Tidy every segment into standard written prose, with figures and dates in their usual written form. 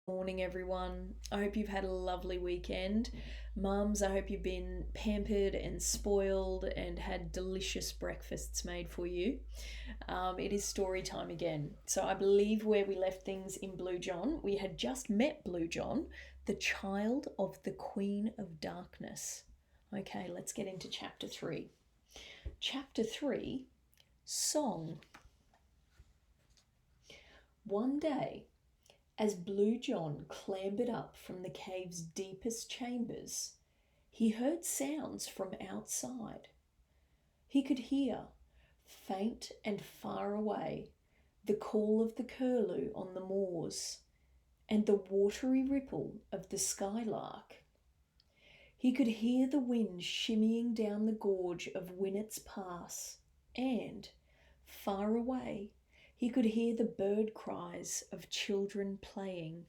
Morning, everyone. I hope you've had a lovely weekend. Mums, I hope you've been pampered and spoiled and had delicious breakfasts made for you. It is story time again. So, I believe where we left things in Blue John, we had just met Blue John, the child of the Queen of Darkness. Okay, let's get into chapter 3. Chapter 3 Song. One day, as Blue John clambered up from the cave's deepest chambers, he heard sounds from outside. He could hear, faint and far away, the call of the curlew on the moors and the watery ripple of the skylark. He could hear the wind shimmying down the gorge of Winnet's Pass, and, far away, he could hear the bird cries of children playing.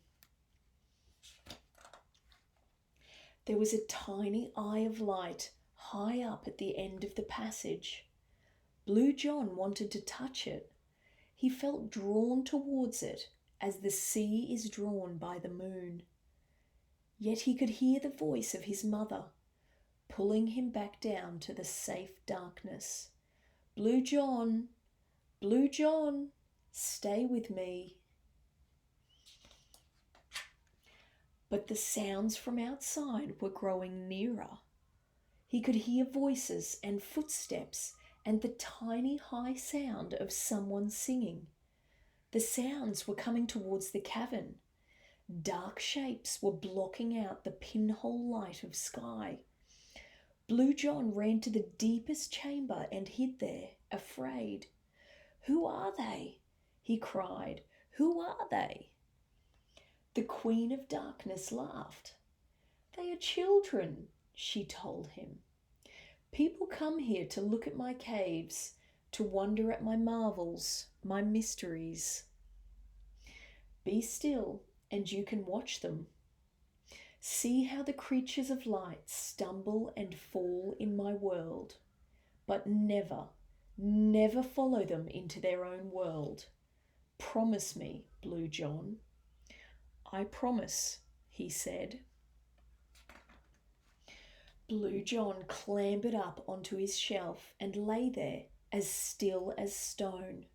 There was a tiny eye of light high up at the end of the passage. Blue John wanted to touch it. He felt drawn towards it as the sea is drawn by the moon. Yet he could hear the voice of his mother, pulling him back down to the safe darkness. Blue John, Blue John, stay with me. But the sounds from outside were growing nearer. He could hear voices and footsteps and the tiny high sound of someone singing. The sounds were coming towards the cavern. Dark shapes were blocking out the pinhole light of sky. Blue John ran to the deepest chamber and hid there, afraid. "Who are they?" he cried. "Who are they?" The Queen of Darkness laughed. "They are children," she told him. "People come here to look at my caves, to wonder at my marvels, my mysteries. Be still, and you can watch them. See how the creatures of light stumble and fall in my world, but never, never follow them into their own world. Promise me, Blue John." "I promise," he said. Blue John clambered up onto his shelf and lay there as still as stone.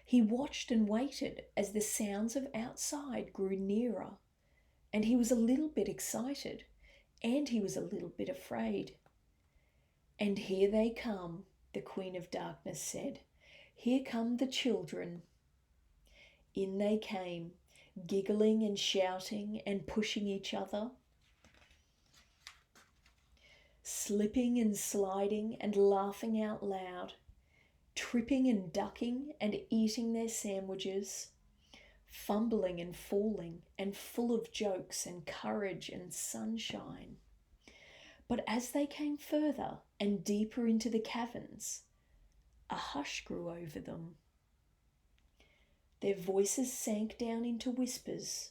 He watched and waited as the sounds of outside grew nearer, and he was a little bit excited, and he was a little bit afraid. "And here they come," the Queen of Darkness said. "Here come the children." In they came, giggling and shouting and pushing each other, slipping and sliding and laughing out loud, tripping and ducking and eating their sandwiches, fumbling and falling and full of jokes and courage and sunshine. But as they came further and deeper into the caverns, a hush grew over them. Their voices sank down into whispers.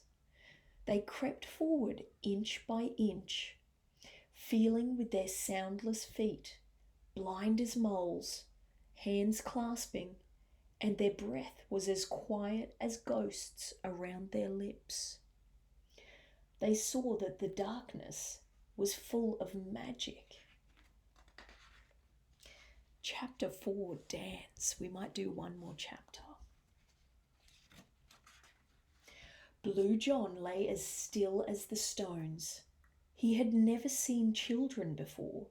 They crept forward inch by inch, feeling with their soundless feet, blind as moles, hands clasping, and their breath was as quiet as ghosts around their lips. They saw that the darkness was full of magic. Chapter 4, Dance. We might do one more chapter. Blue John lay as still as the stones. He had never seen children before.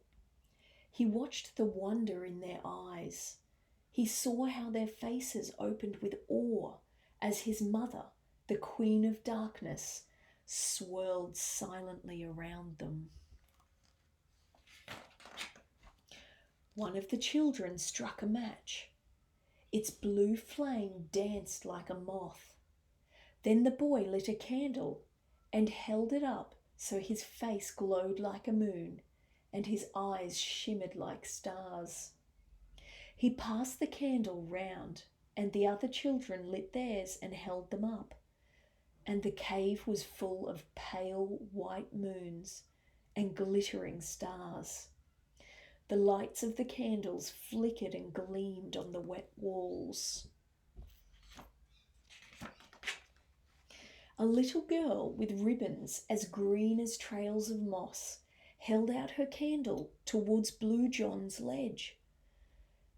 He watched the wonder in their eyes. He saw how their faces opened with awe as his mother, the Queen of Darkness, swirled silently around them. One of the children struck a match. Its blue flame danced like a moth. Then the boy lit a candle and held it up so his face glowed like a moon and his eyes shimmered like stars. He passed the candle round, and the other children lit theirs and held them up, and the cave was full of pale white moons and glittering stars. The lights of the candles flickered and gleamed on the wet walls. A little girl with ribbons as green as trails of moss held out her candle towards Blue John's ledge.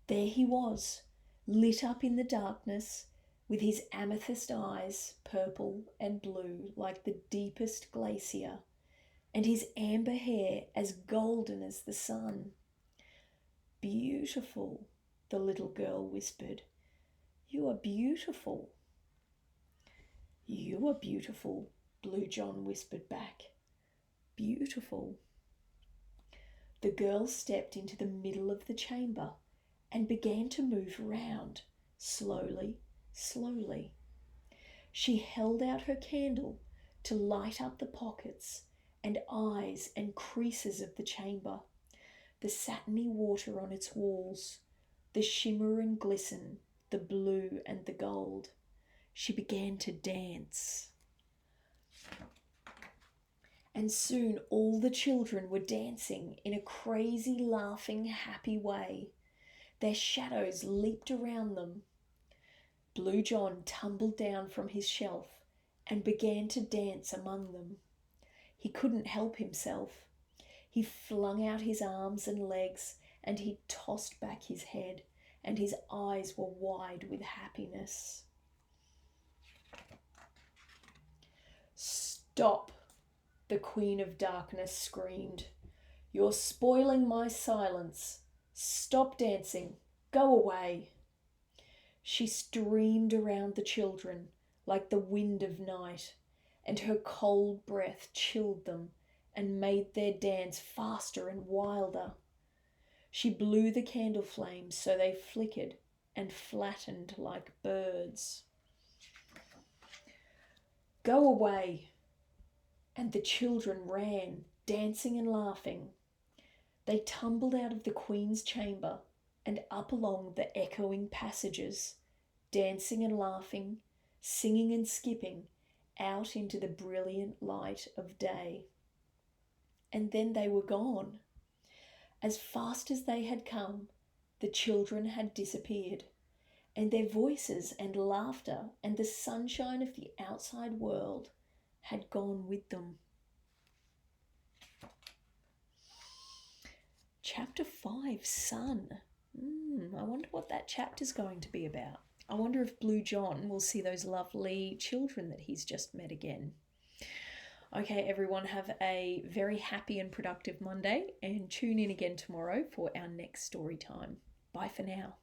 There he was, lit up in the darkness, with his amethyst eyes, purple and blue like the deepest glacier, and his amber hair as golden as the sun. "Beautiful," the little girl whispered. "You are beautiful." "You are beautiful," Blue John whispered back. "Beautiful." The girl stepped into the middle of the chamber and began to move round, slowly, slowly. She held out her candle to light up the pockets and eyes and creases of the chamber, the satiny water on its walls, the shimmer and glisten, the blue and the gold. She began to dance. And soon all the children were dancing in a crazy, laughing, happy way. Their shadows leaped around them. Blue John tumbled down from his shelf and began to dance among them. He couldn't help himself. He flung out his arms and legs, and he tossed back his head, and his eyes were wide with happiness. "Stop!" the Queen of Darkness screamed. "You're spoiling my silence. Stop dancing. Go away." She streamed around the children like the wind of night, and her cold breath chilled them and made their dance faster and wilder. She blew the candle flames so they flickered and flattened like birds. "Go away!" And the children ran, dancing and laughing. They tumbled out of the Queen's chamber and up along the echoing passages, dancing and laughing, singing and skipping, out into the brilliant light of day. And then they were gone. As fast as they had come, the children had disappeared, and their voices and laughter and the sunshine of the outside world had gone with them. Chapter 5, Sun. I wonder what that chapter's going to be about. I wonder if Blue John will see those lovely children that he's just met again. Okay, everyone, have a very happy and productive Monday, and tune in again tomorrow for our next story time. Bye for now.